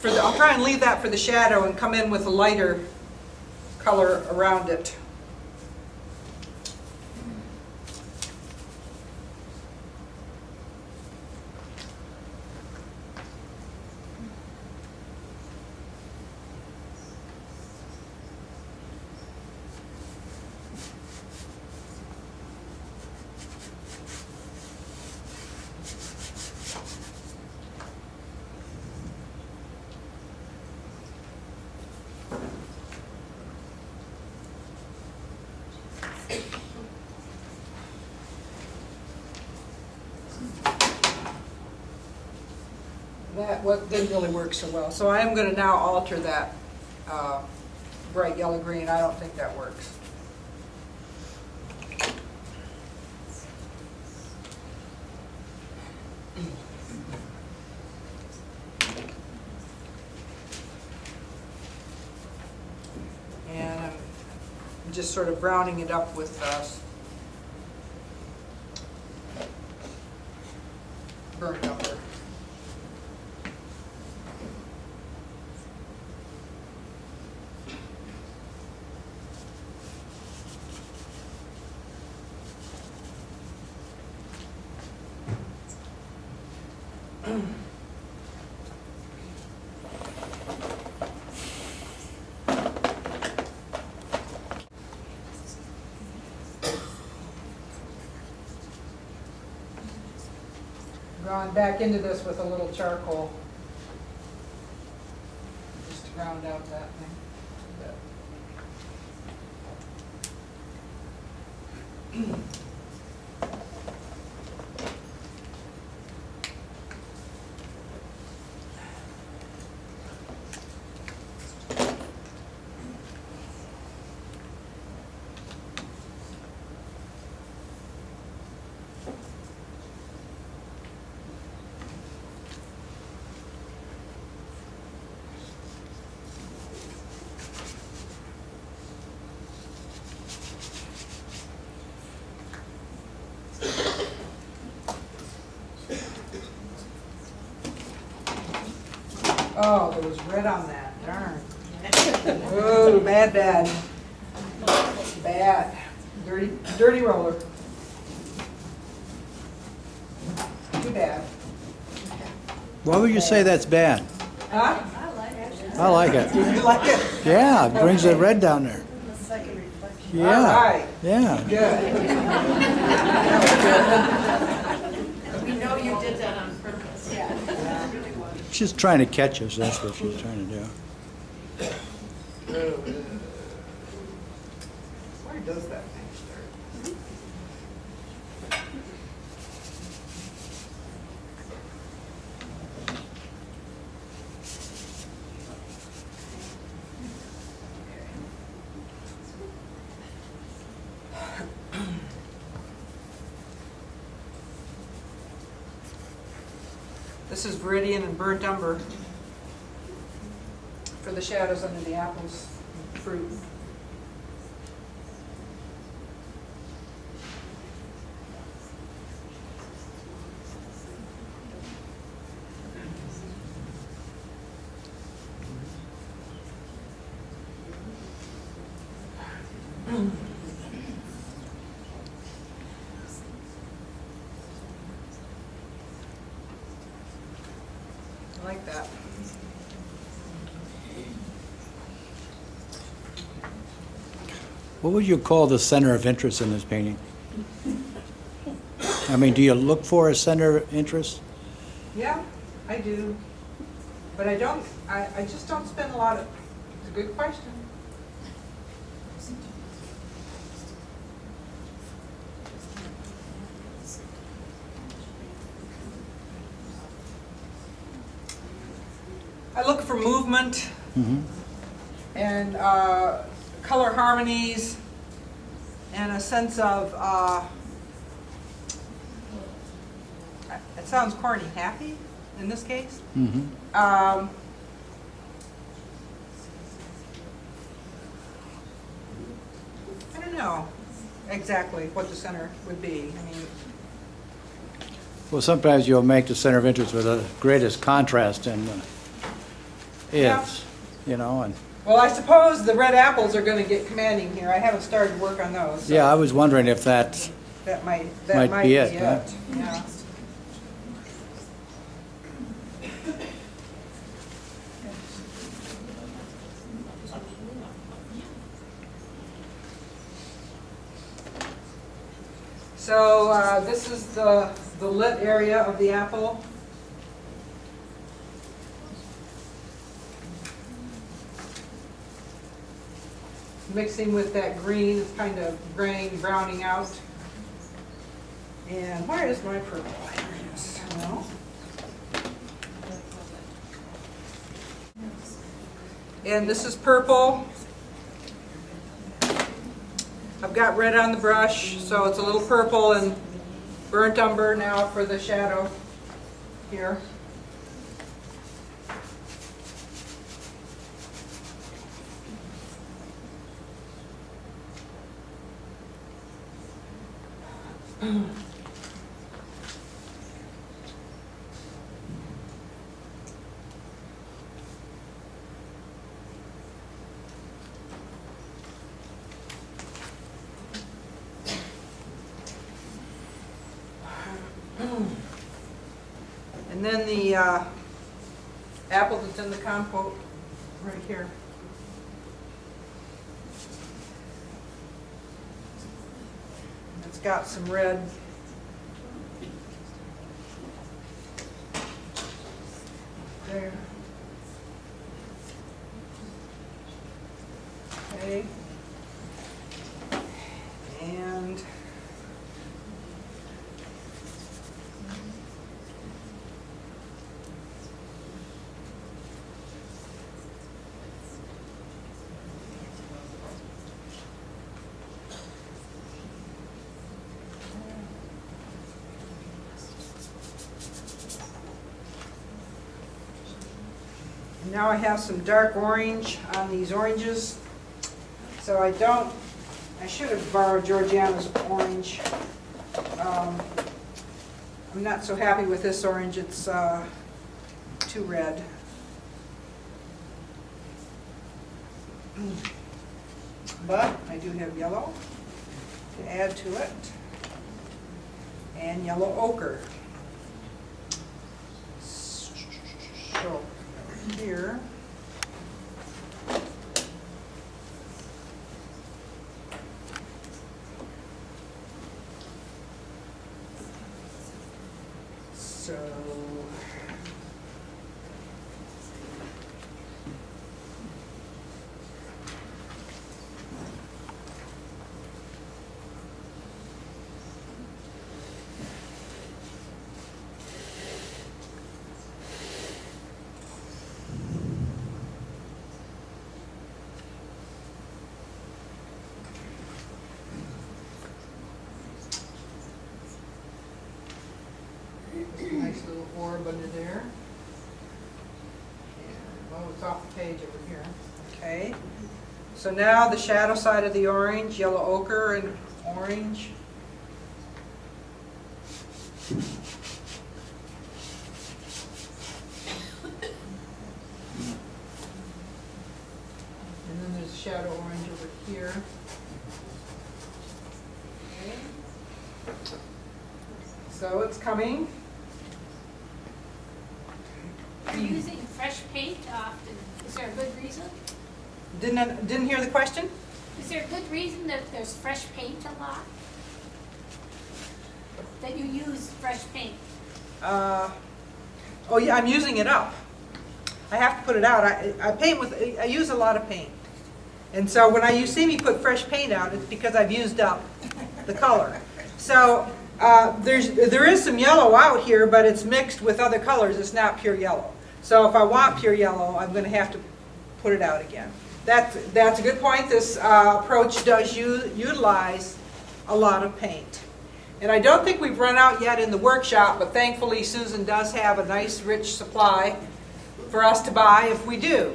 I'll try and leave that for the shadow and come in with a lighter color around it. That didn't really work so well. So I am going to now alter that bright yellow green. I don't think that works. And I'm just sort of browning it up with burnt umber. Gone back into this with a little charcoal, just to round out that thing. Oh, there was red on that, darn. Oh, bad, bad. Bad. Dirty, dirty roller. Too bad. Why would you say that's bad? Huh? I like it. You like it? Yeah, it brings the red down there. Yeah. All right. Yeah. Good. We know you did that on purpose. Yeah. She's trying to catch us, that's what she's trying to do. Where does that thing start? This is Viridian and burnt umber for the shadows under the apples and fruit. I like that. What would you call the center of interest in this painting? I mean, do you look for a center of interest? Yeah, I do. But I don't, I just don't spend a lot of, it's a good question. I look for movement and color harmonies and a sense of, it sounds corny, happy in this case. I don't know exactly what the center would be. I mean, Well, sometimes you'll make the center of interest with the greatest contrast, and Yeah. is, you know, and, Well, I suppose the red apples are gonna get commanding here. I haven't started work on those. So yeah, I was wondering if that, that might Might be it, huh? Yeah. So this is the lit area of the apple. Mixing with that green, it's kind of graying, browning out. And where is my purple? Here it is. No. And this is purple. I've got red on the brush, so it's a little purple and burnt umber now for the shadow here. And then the apple that's in the compote right here. It's got some red. There. Okay. And now I have some dark orange on these oranges. So I should have borrowed Georgiana's orange. I'm not so happy with this orange, it's too red. But I do have yellow to add to it, and yellow ochre. So here, so nice little orb under there. And, well, it's off the page over here. Okay. So now the shadow side of the orange, yellow ochre and orange. And then there's a shadow orange over here. Okay. So it's coming. Are you using fresh paint often? Is there a good reason? Didn't hear the question? Is there a good reason that there's fresh paint a lot? That you use fresh paint? Oh yeah, I'm using it up. I have to put it out. I use a lot of paint. And so when you see me put fresh paint out, it's because I've used up the color. So there is some yellow out here, but it's mixed with other colors. It's not pure yellow. So if I want pure yellow, I'm going to have to put it out again. That's a good point. This approach does utilize a lot of paint. And I don't think we've run out yet in the workshop, but thankfully Susan does have a nice rich supply for us to buy if we do.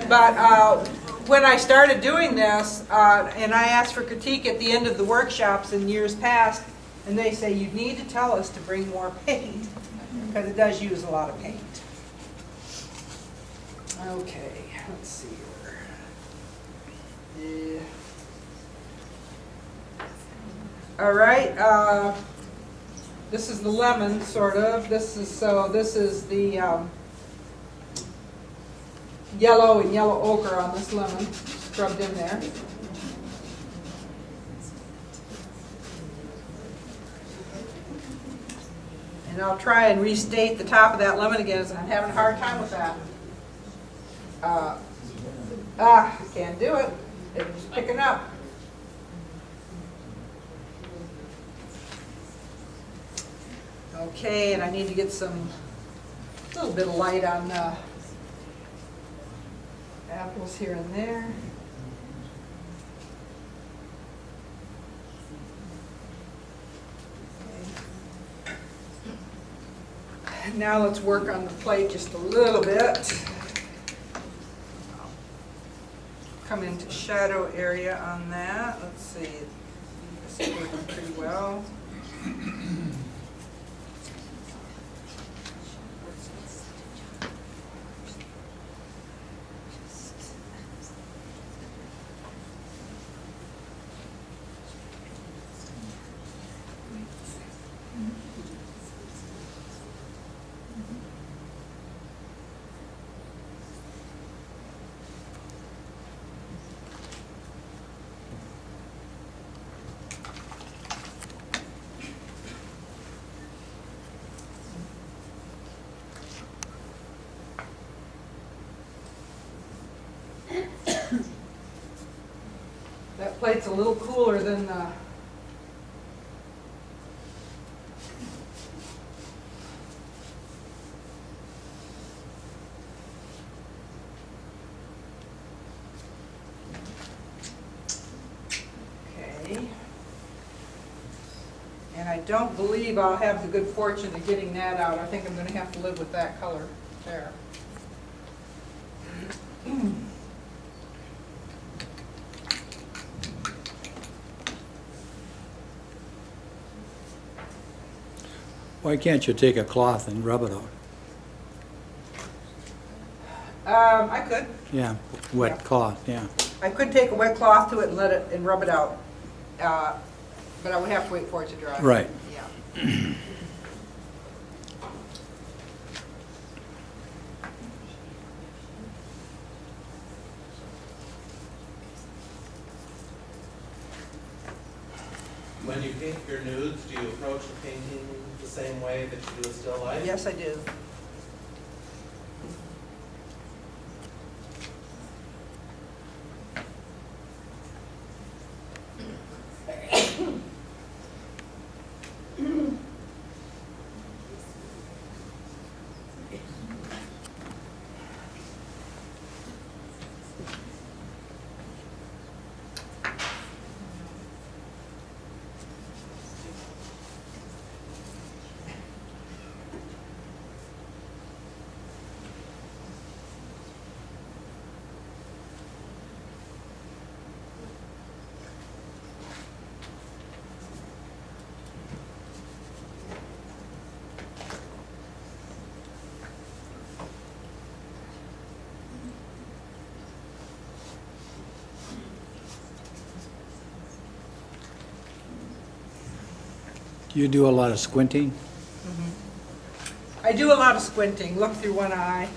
But when I started doing this, and I asked for critique at the end of the workshops in years past, and they say, you need to tell us to bring more paint, because it does use a lot of paint. Okay, let's see here. Yeah. All right, this is the lemon, sort of. This is the yellow and yellow ochre on this lemon, scrubbed in there. And I'll try and restate the top of that lemon again, as I'm having a hard time with that. I can't do it. It's picking up. Okay, and I need to get a little bit of light on apples here and there. Okay. Now let's work on the plate just a little bit. Come into shadow area on that. Let's see. This is working pretty well. That plate's a little cooler than the okay. And I don't believe I'll have the good fortune of getting that out. I think I'm going to have to live with that color there. Why can't you take a cloth and rub it out? I could. Yeah, wet Yeah. cloth, yeah. I could take a wet cloth to it and let it and rub it out, but I would have to wait for it to dry. Right. Yeah. When you paint your nudes, do you approach the painting the same way that you do a still life? Yes, I do. Do you do a lot of squinting? I do a lot of squinting, look through one eye.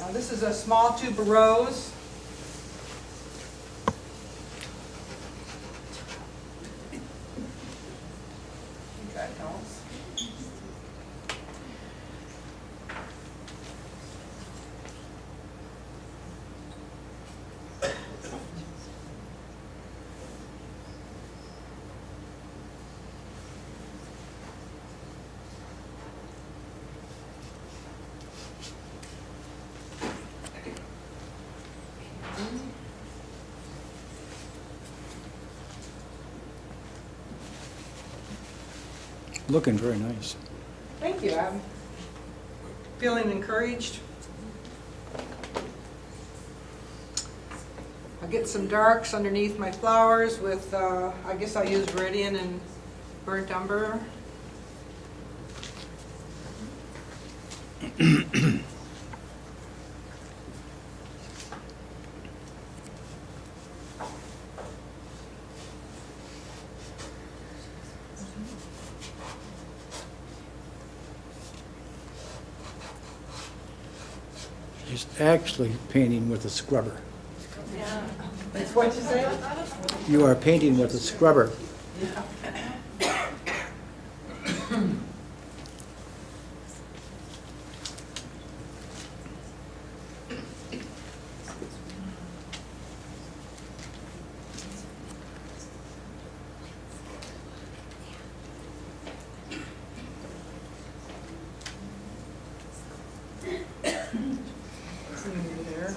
Now this is a small tube of rose. I think that helps. Looking very nice. Thank you, I'm feeling encouraged. get some darks underneath my flowers with, I guess I'll use Viridian and Burnt Umber. She's actually painting with a scrubber. That's what you say? You are painting with a scrubber. There.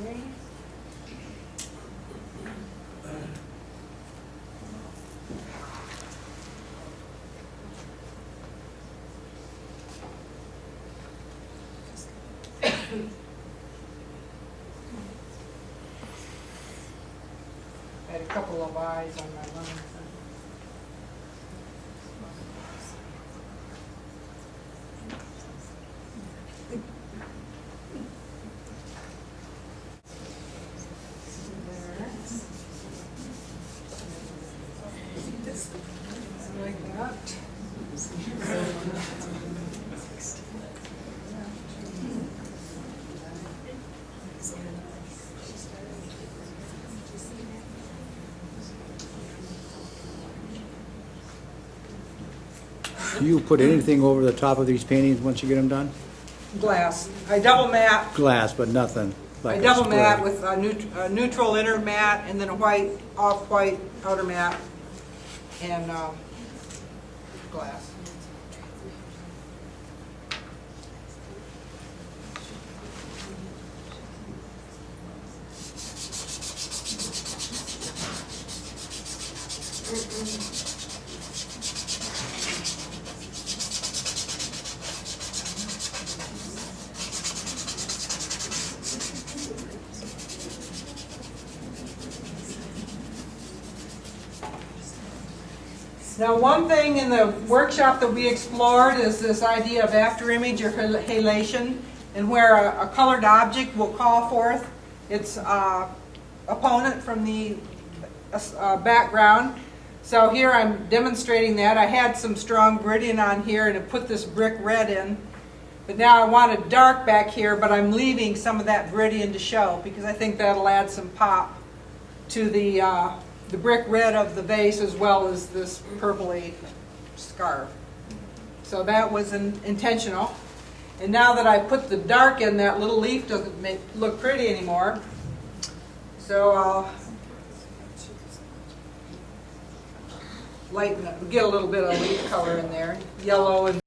Okay. I had a couple of eyes on my lines. Like that. Do you put anything over the top of these paintings once you get them done? Glass. I double matte. Glass, but nothing like I a double spray. matte with a neutral inner matte and then a white, off-white outer matte and glass. Now, one thing in the workshop that we explored is this idea of afterimage or halation, and where a colored object will call forth its opponent from the background. So here I'm demonstrating that. I had some strong Viridian on here and I put this brick red in. But now I want it dark back here, but I'm leaving some of that Viridian to show because I think that'll add some pop to the brick red of the vase as well as this purpley scarf. So that was intentional. And now that I put the dark in, that little leaf doesn't look pretty anymore. So I'll lighten it, get a little bit of leaf color in there, yellow and